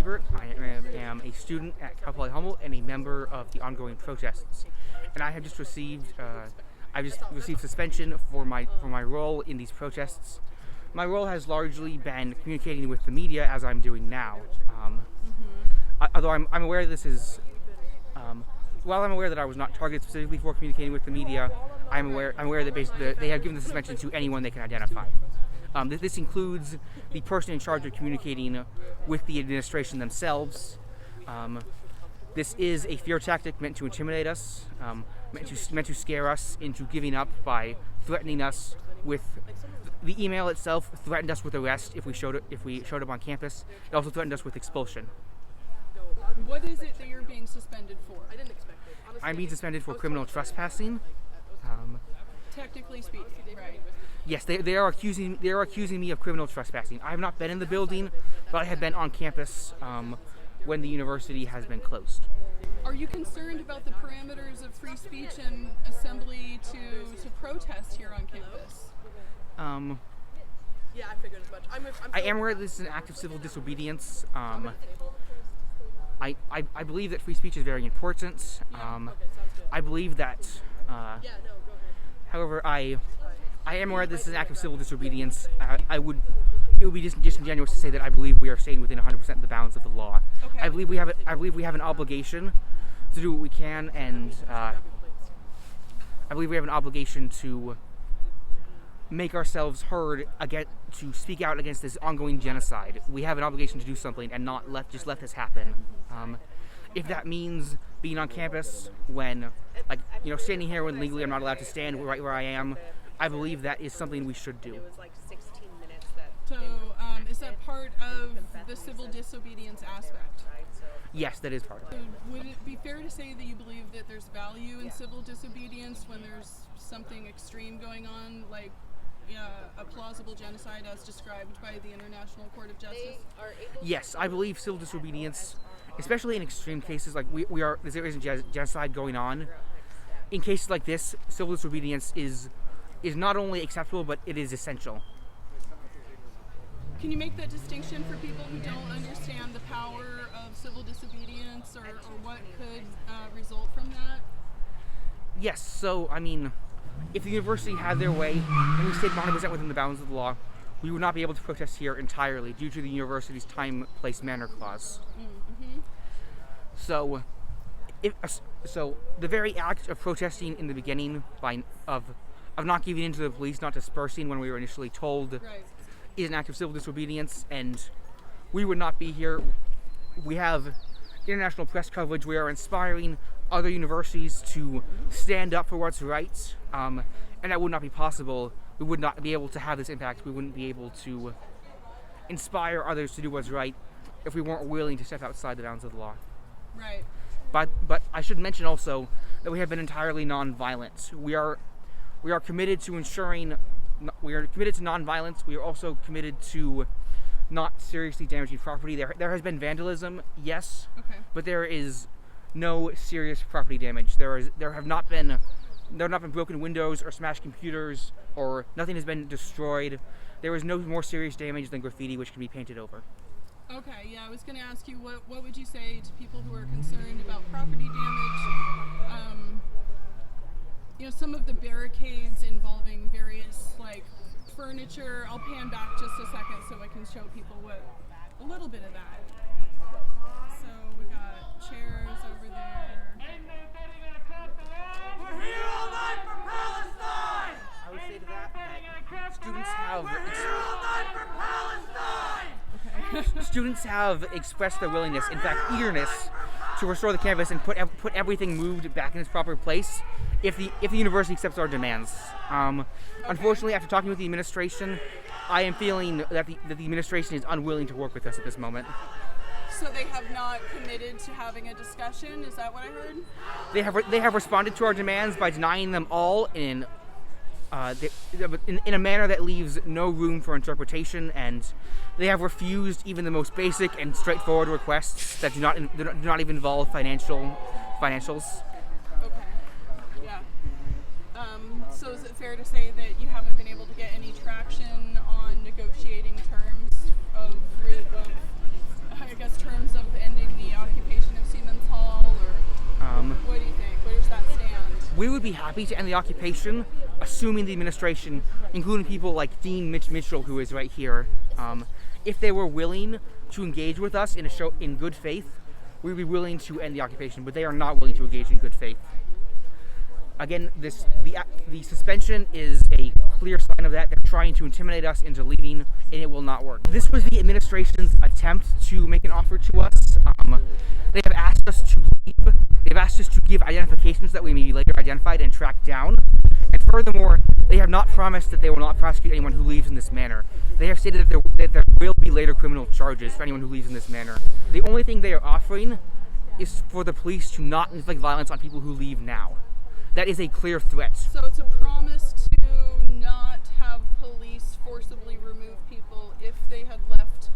Ebert. I am a student at Cal Poly Humboldt and a member of the ongoing protests. And I have just received suspension for my role in these protests. My role has largely been communicating with the media, as I'm doing now. Although I'm aware this is, while I'm aware that I was not targeted specifically for communicating with the media, I'm aware that they have given the suspension to anyone they can identify. This includes the person in charge of communicating with the administration themselves. This is a fear tactic meant to intimidate us, meant to scare us into giving up by threatening us with. The email itself threatened us with arrest if we showed up on campus. It also threatened us with expulsion. What is it that you're being suspended for? I didn't expect it. Honestly, I'm being suspended for criminal trespassing. Technically speaking, right? Yes, they are accusing me of criminal trespassing. I have not been in the building, but I have been on campus when the university has been closed. Are you concerned about the parameters of free speech and assembly to protest here on campus? Yeah, I figured as much. I am aware this is an act of civil disobedience. I believe that free speech is very important. I believe that. However, I am aware this is an act of civil disobedience. It would be disingenuous to say that I believe we are staying within 100% of the bounds of the law. Okay. I believe we have an obligation to do what we can, and I believe we have an obligation to make ourselves heard, to speak out against this ongoing genocide. We have an obligation to do something and not let this happen. If that means being on campus when, standing here when legally I'm not allowed to stand right where I am, I believe that is something we should do. So, is that part of the civil disobedience aspect? Yes, that is part of it. So would it be fair to say that you believe that there's value in civil disobedience when there's something extreme going on, like a plausible genocide as described by the International Court of Justice? Yes, I believe civil disobedience, especially in extreme cases like there is a genocide going on. In cases like this, civil disobedience is not only acceptable, but it is essential. Can you make that distinction for people who don't understand the power of civil disobedience or what could result from that? Yes, so, if the university had their way and we stayed 100% within the bounds of the law, we would not be able to protest here entirely due to the university's time, place, manner clause. Mm-hmm. So the very act of protesting in the beginning of not giving in to the police, not dispersing when we were initially told, Right. is an act of civil disobedience, and we would not be here. We have international press coverage. We are inspiring other universities to stand up for what's right, and that would not be possible. We would not be able to have this impact. We wouldn't be able to inspire others to do what's right if we weren't willing to step outside the bounds of the law. Right. But I should mention also that we have been entirely nonviolent. We are committed to ensuring. We are committed to nonviolence. We are also committed to not seriously damaging property. There has been vandalism, yes, Okay. but there is no serious property damage. There have not been broken windows or smashed computers, or nothing has been destroyed. There is no more serious damage than graffiti, which can be painted over. Okay, yeah, I was going to ask you, what would you say to people who are concerned about property damage? Some of the barricades involving various, furniture. I'll pan back just a second so I can show people a little bit of that. So we got chairs over there. We're here all night for Palestine! I would say to that students have We're here all night for Palestine! students have expressed their willingness, in fact eagerness, to restore the campus and put everything moved back in its proper place if the university accepts our demands. Unfortunately, after talking with the administration, I am feeling that the administration is unwilling to work with us at this moment. So they have not committed to having a discussion? Is that what I heard? They have responded to our demands by denying them all in a manner that leaves no room for interpretation, and they have refused even the most basic and straightforward requests that do not even involve financials. Okay. Yeah. So is it fair to say that you haven't been able to get any traction on negotiating terms of We would be happy to end the occupation, assuming the administration, including people like Dean Mitch Mitchell, who is right here, if they were willing to engage with us in good faith, we would be willing to end the occupation, but they are not willing to engage in good faith. Again, the suspension is a clear sign of that. They're trying to intimidate us into leaving, and it will not work. This was the administration's attempt to make an offer to us. They have asked us to leave. They've asked us to give identifications that we may be later identified and tracked down. And furthermore, they have not promised that they will not prosecute anyone who leaves in this manner. They have stated that there will be later criminal charges for anyone who leaves in this manner. The only thing they are offering is for the police to not inflict violence on people who leave now. That is a clear threat. So it's a promise to not have police forcibly remove people if they had left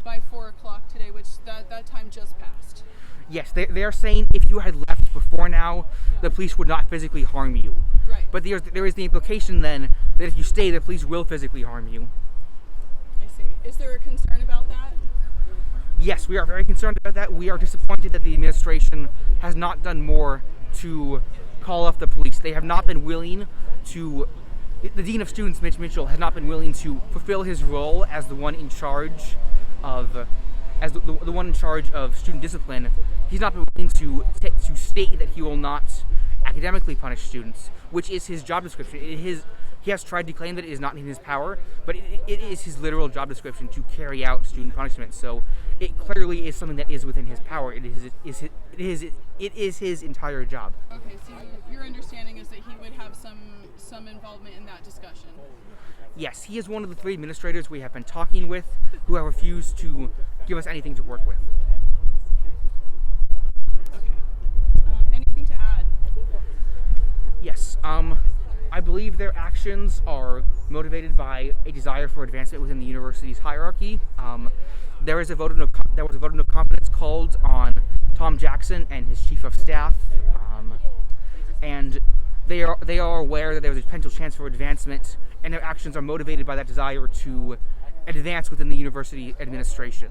by 4 o'clock today, which that time just passed. Yes, they are saying if you had left before now, the police would not physically harm you. Right. But there is the implication then that if you stay, the police will physically harm you. I see. Is there a concern about that? Yes, we are very concerned about that. We are disappointed that the administration has not done more to call off the police. They have not been willing to, the Dean of Students, Mitch Mitchell, has not been willing to fulfill his role as the one in charge of, the one in charge of student discipline. He's not been willing to state that he will not academically punish students, which is his job description. He has tried to claim that it is not in his power, but it is his literal job description to carry out student punishment. So it clearly is something that is within his power. It is his entire job. Okay, so your understanding is that he would have some involvement in that discussion. Yes, he is one of the 3 administrators we have been talking with who have refused to give us anything to work with. Okay. Anything to add? Yes. I believe their actions are motivated by a desire for advancement within the university's hierarchy. There was a vote of no confidence called on Tom Jackson and his chief of staff, and they are aware that there is a potential chance for advancement, and their actions are motivated by that desire to advance within the university administration,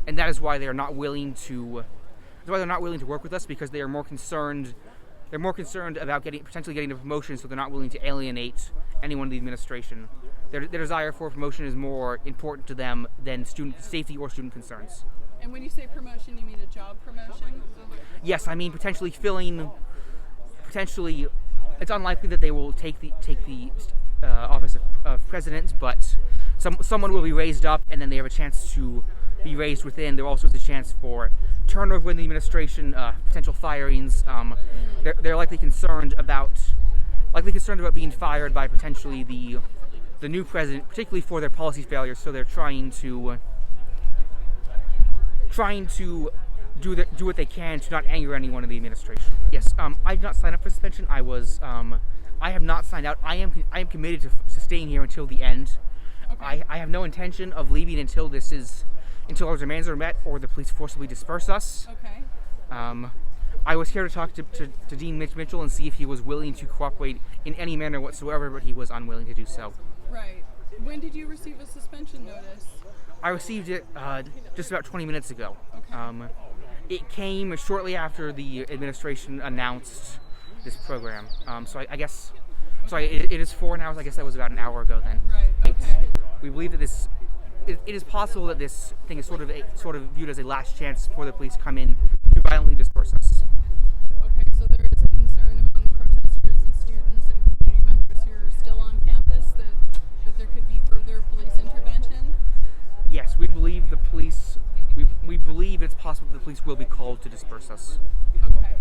and that is why they are not willing to. That's why they're not willing to work with us, because they are more concerned. They're more concerned about potentially getting a promotion, so they're not willing to alienate anyone in the administration. Their desire for promotion is more important to them than student safety or student concerns. And when you say promotion, you mean a job promotion? Yes, I mean potentially, it's unlikely that they will take the office of president, but someone will be raised up, and then they have a chance to be raised within. There also is a chance for turnover in the administration, potential firings. They're likely concerned about being fired by potentially the new president, particularly for their policy failures. So they're trying to do what they can to not anger anyone in the administration. Yes, I did not sign up for suspension. I have not signed out. I am committed to staying here until the end. Okay. I have no intention of leaving until our demands are met or the police forcibly disperse us. Okay. I was here to talk to Dean Mitch Mitchell and see if he was willing to cooperate in any manner whatsoever, but he was unwilling to do so. Right. When did you receive a suspension notice? I received it just about 20 minutes ago. Okay. It came shortly after the administration announced this program. So I guess, sorry, it is 4 hours. I guess that was about an hour ago then. Right. Okay. We believe that it is possible that this thing is sort of viewed as a last chance for the police to come in to violently disperse us. Okay, so there is a concern among protesters and students and community members who are still on campus that there could be further police intervention? Yes, we believe the police. We believe it's possible that the police will be called to disperse us. Okay.